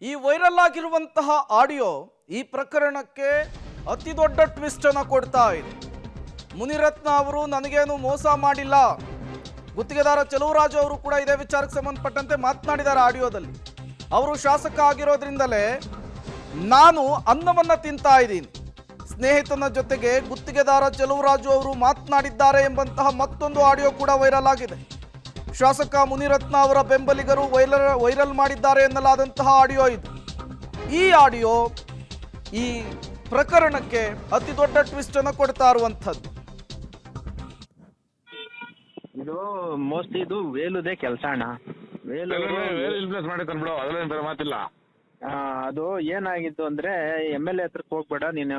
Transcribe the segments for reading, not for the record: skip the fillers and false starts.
ಈ ವೈರಲ್ ಆಗಿರುವಂತಹ ಆಡಿಯೋ ಈ ಪ್ರಕರಣಕ್ಕೆ ಅತಿ ದೊಡ್ಡ ಟ್ವಿಸ್ಟ್ ಅನ್ನು ಕೊಡ್ತಾ ಇದೆ. ಮುನಿರತ್ನ ಅವರು ನನಗೇನು ಮೋಸ ಮಾಡಿಲ್ಲ, ಗುತ್ತಿಗೆದಾರ ಚಲುವರಾಜು ಅವರು ಕೂಡ ಇದೇ ವಿಚಾರಕ್ಕೆ ಸಂಬಂಧಪಟ್ಟಂತೆ ಮಾತನಾಡಿದ್ದಾರೆ ಆಡಿಯೋದಲ್ಲಿ. ಅವರು ಶಾಸಕ ಆಗಿರೋದ್ರಿಂದಲೇ ನಾನು ಅನ್ನವನ್ನ ತಿಂತಾ ಇದ್ದೀನಿ, ಸ್ನೇಹಿತನ ಜೊತೆಗೆ ಗುತ್ತಿಗೆದಾರ ಚಲುವರಾಜು ಅವರು ಮಾತನಾಡಿದ್ದಾರೆ ಎಂಬಂತಹ ಮತ್ತೊಂದು ಆಡಿಯೋ ಕೂಡ ವೈರಲ್ ಆಗಿದೆ. ಶಾಸಕ ಮುನಿರತ್ನ ಅವರ ಬೆಂಬಲಿಗರು ವೈರಲ್ ಮಾಡಿದ್ದಾರೆ ಎನ್ನಲಾದಂತಹ ಆಡಿಯೋ ಇದು. ಈ ಆಡಿಯೋ ಈ ಪ್ರಕರಣಕ್ಕೆ ಅತಿ ದೊಡ್ಡ ಟ್ವಿಸ್ಟ್ ಅನ್ನು ಕೊಡ್ತಾ ಇರುವಂಥದ್ದು. ಇದು ಮೋಸ್ಟ್ಲಿ ಇದು ವೇಲುದೇ ಕೆಲಸ ಅಣ್ಣ. ಮಾತಿಲ್ಲ. ಅದು ಏನಾಗಿತ್ತು ಅಂದ್ರೆ MLA ಹತ್ರಕ್ಕೆ ಹೋಗ್ಬೇಡ ನೀನು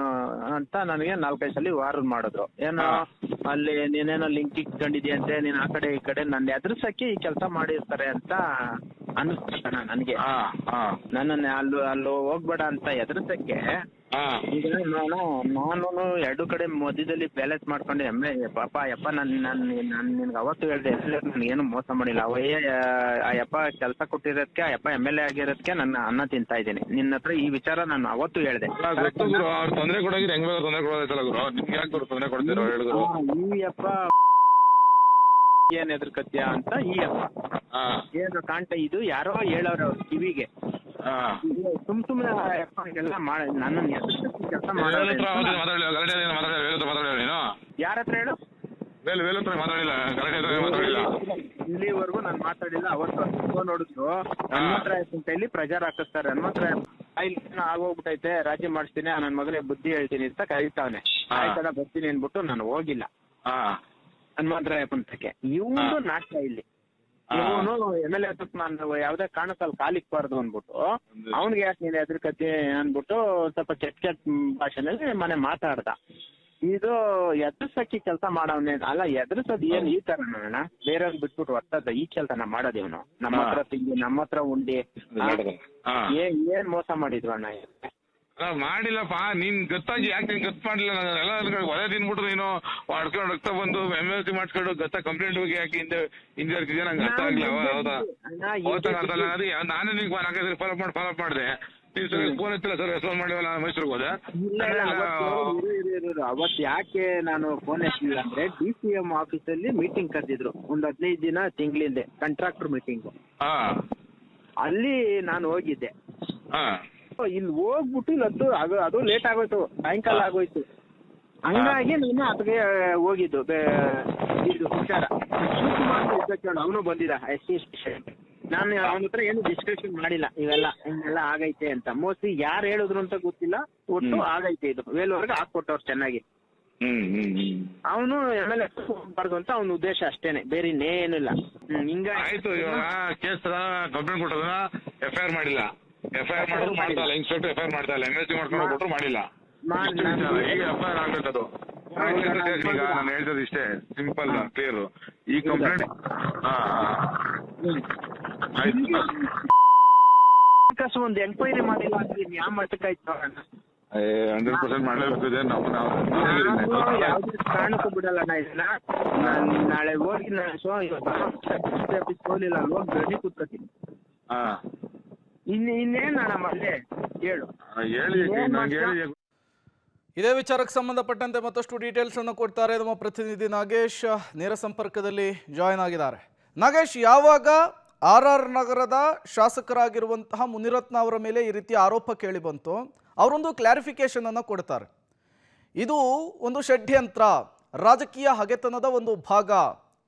ಅಂತ ನನಗೆ 4-5 ಸಲ ವಾರ್ನ್ ಮಾಡಿದ್ರು. ಏನೋ ಅಲ್ಲಿ ನೀನೇನೋ ಲಿಂಕ್ ಇಟ್ಕೊಂಡಿದ್ಯಂತೆ, ನೀನ್ ಆ ಕಡೆ ಈ ಕಡೆ ನನ್ನ ಎದುರ್ಸಕ್ಕೆ ಈ ಕೆಲಸ ಮಾಡಿರ್ತಾರೆ ಅಂತ ಅನಿಸ್ತಣ ನನಗೆ. ನನ್ನನ್ನ ಅಲ್ಲಿ ಹೋಗ್ಬೇಡ ಅಂತ ಎದುರ್ಸಕ್ಕೆ ಈಗ ನಾನು ಎರಡು ಕಡೆ ಮಧ್ಯದಲ್ಲಿ ಬ್ಯಾಲೆನ್ಸ್ ಮಾಡ್ಕೊಂಡು ಯಪ್ಪ ನಾನು ನಿನ್ಗೆ ಅವತ್ತು ಹೇಳ್ದೆ ನನ್ಗೇನು ಮೋಸ ಮಾಡಿಲ್ಲ. ಆ ಯಪ್ಪ ಕೆಲಸ ಕೊಟ್ಟಿರೋದಕ್ಕೆ ಆ ಯಪ್ಪ MLA ಆಗಿರೋದಕ್ಕೆ ನನ್ನ ಅನ್ನ ತಿಂತಾ ಇದ್ದೀನಿ. ನಿನ್ನ ಹತ್ರ ಈ ವಿಚಾರ ನಾನು ಅವತ್ತು ಹೇಳ್ದೆ. ಈ ಯಪ್ಪ ಏನ್ ಎದುರ್ಕತ್ಯ ಅಂತ ಈ ಯಪ್ಪ ಏನು ಕಾಂಟ ಇದು ಯಾರೋ ಹೇಳವ್ರ ಅವ್ರ ಕಿವಿಗೆ. ಸುಮ್ನೆ ಎಲ್ಲ ನನ್ನ ಕೆಲಸ ಯಾರ ಹತ್ರ ಹೇಳು? ಇಲ್ಲಿವರೆಗೂ ನಾನು ಮಾತಾಡಿಲ್ಲ. ಅವತ್ತು ಫೋನ್ ನೋಡಿದ್ರು ಹನುಮಂತರಾಯ ಇಲ್ಲಿ ಪ್ರಚಾರ ಹಾಕಿಸ್ತಾರೆ. ಹನುಮಂತರಾಯ ಆಗೋಗ್ಬಿಟ್ಟೈತೆ, ರಾಜಿ ಮಾಡಿಸ್ತೀನಿ, ನನ್ನ ಮಗಳಿಗೆ ಬುದ್ಧಿ ಹೇಳ್ತೀನಿ ಅಂತ ಕರೀತಾವನೆ. ಆಯ್ತದ ಬರ್ತೀನಿ ಅನ್ಬಿಟ್ಟು ನಾನು ಹೋಗಿಲ್ಲ ಹನುಮಂತರಾಯ ಪಂಥಕ್ಕೆ. ಇವನು ನಾಟಕ ಇಲ್ಲಿ. ಇವನು MLA ಹತ್ತಕ್ಕೆ ನಾನು ಯಾವ್ದೇ ಕಾರಣಕ್ಕಲ್ಲಿ ಕಾಲಿಕ್ಬಾರ್ದು ಅನ್ಬಿಟ್ಟು ಅವ್ನಿಗೆ ಯಾಕೆ ನೀನು ಎದುರ್ಕತಿ ಅನ್ಬಿಟ್ಟು ಸ್ವಲ್ಪ ಕೆಟ್ಟ ಭಾಷೆನಲ್ಲಿ ಮನೆ ಮಾತಾಡ್ದ. ಇದು ಎದುರ್ಸಕ್ಕಿ ಕೆಲಸ ಮಾಡವನೇ ಅಲ್ಲ. ಎದುರ್ಸೋದ್ ಏನ್ ಈ ತರ ಅಣ್ಣ, ಬೇರೆಯವ್ರಿಗೆ ಬಿಟ್ಬಿಟ್ಟು ಒಟ್ಟದ ಈ ಕೆಲಸ ಮಾಡೋದು ಇವನು. ನಮ್ಮ ಹತ್ರ ತಿಂಡಿ, ನಮ್ಮ ಹತ್ರ ಉಂಡಿ, ಏನ್ ಮೋಸ ಮಾಡಿದ್ವು ಅಣ್ಣ. ಮಾಡಿಲ್ಲಪ್ಪ, ನೀನ್ ಗೊತ್ತಾಗಿ ಯಾಕೆ ನೀನ್ ಗೊತ್ತು ಮಾಡಿಲ್ಲ? ಎಲ್ಲ ಒಲೆ ತಿನ್ಬಿಟ್ರು ನೀನು ಮಾಡ್ಕೊಂಡು ರಕ್ತ ಬಂದು MLC ಮಾಡ್ಕೊಂಡು ಗೊತ್ತಾ ಕಂಪ್ಲೇಂಟ್ ಹೋಗಿ ಯಾಕೆ ಹಿಂದೆ ನಂಗೆ ಅರ್ಥ ಆಗ್ಲಿಲ್ಲ. ಹೌದಾ ಅರ್ಥ ಅಲ್ಲ. ನಾನೇ ನಿಂಗೆ 4-5 ಫಾಲೋ ಮಾಡಿದೆ. ನೀವು ಫೋನ್ ಎತ್ತಿಲ್ಲ ಸರ್, ರೆಸ್ಪಾನ್ಸ್ ಮಾಡಿವಲ್ಲ, ಮೈಸೂರಿಗೆ ಹೋದೆ. ಅವತ್ತು ಯಾಕೆ ನಾನು ಫೋನ್ ಎತ್ತಿಲ್ಲ ಅಂದ್ರೆ DCM ಆಫೀಸಲ್ಲಿ ಮೀಟಿಂಗ್ ಕರೆದಿದ್ರು ಒಂದ್ 15 ದಿನ ತಿಂಗಳಿಂದೆ, ಕಾಂಟ್ರಾಕ್ಟರ್ ಮೀಟಿಂಗ್. ಅಲ್ಲಿ ನಾನು ಹೋಗಿದ್ದೆ. ಇಲ್ಲಿ ಹೋಗ್ಬಿಟ್ಟು ಇಲ್ಲದ್ದು ಅದು ಲೇಟ್ ಆಗೋಯ್ತು, ಸಾಯಂಕಾಲ ಆಗೋಯ್ತು. ಹಂಗಾಗಿ ನಾನು ಅದಕ್ಕೆ ಹೋಗಿದ್ದು. ಇದು ವಿಚಾರ ಅವನು ಬಂದಿದ್ದ SC ಸ್ಟೇಷನ್. ನಾನು ಅವನ ಹತ್ರ ಏನು ಡಿಸ್ಕಷನ್ ಮಾಡಿಲ್ಲ, ಇವೆಲ್ಲ ಹಿಂಗೆಲ್ಲ ಆಗೈತೆ ಅಂತ. ಮೋಸ್ಟ್ಲಿ ಯಾರು ಹೇಳಿದ್ರು ಅಂತ ಗೊತ್ತಿಲ್ಲ, ಒಟ್ಟು ಆಗೈತೆ ಇದು ವೇಲ್ವರೆಗೆ ಹಾಕೊಟ್ಟವ್ರು ಚೆನ್ನಾಗಿ. ಅವನು MLA ಹೋಗ್ಬಾರ್ದು ಅಂತ ಅವನ ಉದ್ದೇಶ ಅಷ್ಟೇನೆ, ಬೇರೆ ಇನ್ನೇನಿಲ್ಲ. ಆಯ್ತು, ಕೇಸ್ ಕಂಪ್ಲೇಂಟ್ ಕೊಟ್ಟದ FIR ಮಾಡಿಲ್ಲ. FIR ಮಾಡಿದ್ರು ಮಾಡ್ತಾ ಇಲ್ಲ, ಇನ್ಸ್ಪೆಕ್ಟರ್ FIR ಮಾಡ್ತಾ ಇಲ್ಲ, MLC ಮಾಡ್ಕೊಂಡು ಹೋಗ್ಬಿಟ್ರು ಮಾಡಿಲ್ಲ. ಈಗ FIR ಆಗತ್ತದು. ಈಗ ನಾನು ಹೇಳ್ತದ ಇಷ್ಟೇ, ಸಿಂಪಲ್ ಕ್ಲಿಯರ್. ಈ ಕಂಪ್ಲೇಂಟ್ ಒಂದು ಎಂಕ್ವೈರಿ ಮಾಡಿಲ್ಲ ಯಾವ ಮಟ್ಟಕ್ಕಾಯ್ತು? 100% ಮಾಡಲೇಬೇಕಿದೆ. ಯಾವ್ದು ಕಾರಣಕ್ಕೂ ಬಿಡಲ್ಲ ನಾ ಇದನ್ನ. ನಾಳೆ ಹೋಗಿ ಹೋಗ್ಲಿಲ್ಲ, ಹೋಗಿ ಗಡಿ ಕೂತ್ಕೊತೀನಿ. ಇನ್ನೇನ್ ಅಣ್ಣ ಮತ್ತೆ ಹೇಳು. ಇದೇ ವಿಚಾರಕ್ಕೆ ಸಂಬಂಧಪಟ್ಟಂತೆ ಮತ್ತಷ್ಟು ಡೀಟೇಲ್ಸ್ ಅನ್ನು ಕೊಡ್ತಾರೆ ನಮ್ಮ ಪ್ರತಿನಿಧಿ ನಾಗೇಶ್. ನೇರ ಸಂಪರ್ಕದಲ್ಲಿ ಜಾಯಿನ್ ಆಗಿದ್ದಾರೆ. ನಾಗೇಶ್, ಯಾವಾಗ RR ನಗರದ ಶಾಸಕರಾಗಿರುವಂತಹ ಮುನಿರತ್ನ ಅವರ ಮೇಲೆ ಈ ರೀತಿ ಆರೋಪ ಕೇಳಿ ಬಂತು, ಅವರೊಂದು ಕ್ಲಾರಿಫಿಕೇಶನ್ ಅನ್ನು ಕೊಡ್ತಾರೆ. ಇದು ಒಂದು ಷಡ್ಯಂತ್ರ, ರಾಜಕೀಯ ಹಗೆತನದ ಒಂದು ಭಾಗ,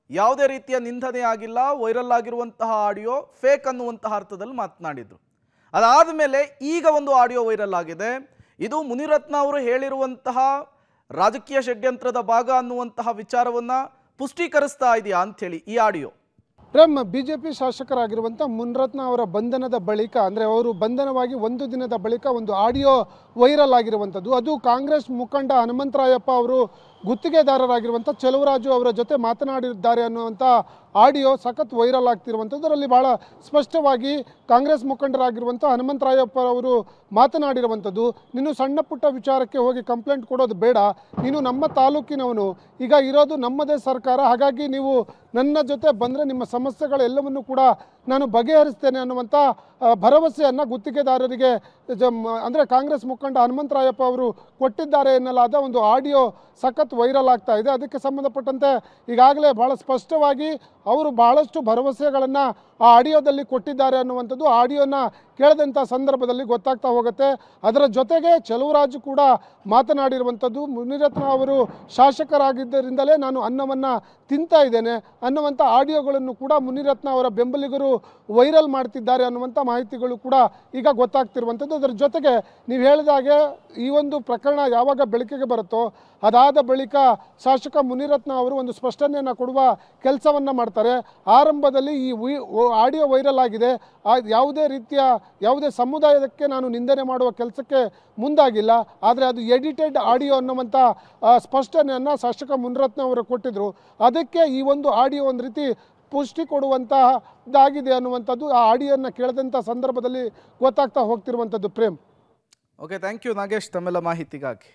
ಯಾವುದೇ ರೀತಿಯ ನಿಂದನೆ ಆಗಿಲ್ಲ, ವೈರಲ್ ಆಗಿರುವಂತಹ ಆಡಿಯೋ ಫೇಕ್ ಅನ್ನುವಂತಹ ಅರ್ಥದಲ್ಲಿ ಮಾತನಾಡಿದ್ರು. ಅದಾದ ಮೇಲೆ ಈಗ ಒಂದು ಆಡಿಯೋ ವೈರಲ್ ಆಗಿದೆ. ಇದು ಮುನಿರತ್ನ ಅವರು ಹೇಳಿರುವಂತಹ ರಾಜಕೀಯ ಷಡ್ಯಂತ್ರದ ಭಾಗ ಅನ್ನುವಂತಹ ವಿಚಾರವನ್ನು ಪುಷ್ಟೀಕರಿಸ್ತಾ ಇದೆಯಾ ಅಂಥೇಳಿ ಈ ಆಡಿಯೋ. BJP ಶಾಸಕರಾಗಿರುವಂಥ ಮುನಿರತ್ನ ಅವರ ಬಂಧನದ ಬಳಿಕ, ಅಂದರೆ ಅವರು ಬಂಧನವಾಗಿ 1 ದಿನದ ಬಳಿಕ ಒಂದು ಆಡಿಯೋ ವೈರಲ್ ಆಗಿರುವಂಥದ್ದು. ಅದು ಕಾಂಗ್ರೆಸ್ ಮುಖಂಡ ಹನುಮಂತರಾಯಪ್ಪ ಅವರು ಗುತ್ತಿಗೆದಾರರಾಗಿರುವಂಥ ಚಲುವರಾಜು ಅವರ ಜೊತೆ ಮಾತನಾಡಿದ್ದಾರೆ ಅನ್ನುವಂಥ ಆಡಿಯೋ ಸಖತ್ ವೈರಲ್ ಆಗ್ತಿರುವಂಥದ್ದು. ಅದರಲ್ಲಿ ಭಾಳ ಸ್ಪಷ್ಟವಾಗಿ ಕಾಂಗ್ರೆಸ್ ಮುಖಂಡರಾಗಿರುವಂಥ ಹನುಮಂತರಾಯಪ್ಪ ಅವರು ಮಾತನಾಡಿರುವಂಥದ್ದು, ನೀನು ಸಣ್ಣ ಪುಟ್ಟ ವಿಚಾರಕ್ಕೆ ಹೋಗಿ ಕಂಪ್ಲೇಂಟ್ ಕೊಡೋದು ಬೇಡ, ನೀನು ನಮ್ಮ ತಾಲೂಕಿನವನು, ಈಗ ಇರೋದು ನಮ್ಮದೇ ಸರ್ಕಾರ, ಹಾಗಾಗಿ ನೀವು ನನ್ನ ಜೊತೆ ಬಂದರೆ ನಿಮ್ಮ ಸಮಸ್ಯೆಗಳೆಲ್ಲವನ್ನು ಕೂಡ ನಾನು ಬಗೆಹರಿಸ್ತೇನೆ ಅನ್ನುವಂಥ ಭರವಸೆಯನ್ನು ಗುತ್ತಿಗೆದಾರರಿಗೆ ಅಂದರೆ ಕಾಂಗ್ರೆಸ್ ಮುಖಂಡ ಹನುಮಂತರಾಯಪ್ಪ ಅವರು ಕೊಟ್ಟಿದ್ದಾರೆ ಎನ್ನಲಾದ ಒಂದು ಆಡಿಯೋ ಸಖತ್ ವೈರಲ್ ಆಗ್ತಾ ಇದೆ. ಅದಕ್ಕೆ ಸಂಬಂಧಪಟ್ಟಂತೆ ಈಗಾಗಲೇ ಭಾಳ ಸ್ಪಷ್ಟವಾಗಿ ಅವರು ಬಹಳಷ್ಟು ಭರವಸೆಗಳನ್ನು ಆ ಆಡಿಯೋದಲ್ಲಿ ಕೊಟ್ಟಿದ್ದಾರೆ ಅನ್ನುವಂಥದ್ದು ಆಡಿಯೋನ ಕೇಳಿದಂಥ ಸಂದರ್ಭದಲ್ಲಿ ಗೊತ್ತಾಗ್ತಾ ಹೋಗುತ್ತೆ. ಅದರ ಜೊತೆಗೆ ಚೆಲುವರಾಜು ಕೂಡ ಮಾತನಾಡಿರುವಂಥದ್ದು, ಮುನಿರತ್ನ ಅವರು ಶಾಸಕರಾಗಿದ್ದರಿಂದಲೇ ನಾನು ಅನ್ನವನ್ನು ತಿಂತಾ ಇದ್ದೇನೆ ಅನ್ನುವಂಥ ಆಡಿಯೋಗಳನ್ನು ಕೂಡ ಮುನಿರತ್ನ ಅವರ ಬೆಂಬಲಿಗರು ವೈರಲ್ ಮಾಡ್ತಿದ್ದಾರೆ ಅನ್ನುವಂಥ ಮಾಹಿತಿಗಳು ಕೂಡ ಈಗ ಗೊತ್ತಾಗ್ತಿರುವಂಥದ್ದು. ಅದರ ಜೊತೆಗೆ ನೀವು ಹೇಳಿದಾಗೆ ಈ ಒಂದು ಪ್ರಕರಣ ಯಾವಾಗ ಬೆಳಕಿಗೆ ಬರುತ್ತೋ ಅದಾದ ಬಳಿಕ ಶಾಸಕ ಮುನಿರತ್ನ ಅವರು ಒಂದು ಸ್ಪಷ್ಟನೆಯನ್ನು ಕೊಡುವ ಕೆಲಸವನ್ನು ಮಾಡ್ತಾರೆ. ಆರಂಭದಲ್ಲಿ ಈ ಆಡಿಯೋ ವೈರಲ್ ಆಗಿದೆ, ಯಾವುದೇ ಸಮುದಾಯಕ್ಕೆ ನಾನು ನಿಂದನೆ ಮಾಡುವ ಕೆಲಸಕ್ಕೆ ಮುಂದಾಗಿಲ್ಲ, ಆದರೆ ಅದು ಎಡಿಟೆಡ್ ಆಡಿಯೋ ಅನ್ನುವಂಥ ಸ್ಪಷ್ಟನೆಯನ್ನು ಶಾಸಕ ಮುನಿರತ್ನ ಅವರು ಕೊಟ್ಟಿದ್ದರು. ಅದಕ್ಕೆ ಈ ಒಂದು ಆಡಿಯೋ ಒಂದು ರೀತಿ ಪುಷ್ಟಿ ಕೊಡುವಂತಹದ್ದಾಗಿದೆ ಅನ್ನುವಂಥದ್ದು ಆ ಆಡಿಯೋನ ಕೇಳಿದಂಥ ಸಂದರ್ಭದಲ್ಲಿ ಗೊತ್ತಾಗ್ತಾ ಹೋಗ್ತಿರುವಂಥದ್ದು. Prem. Okay, thank you Nagesh ತಮ್ಮೆಲ್ಲ ಮಾಹಿತಿಗಾಗಿ.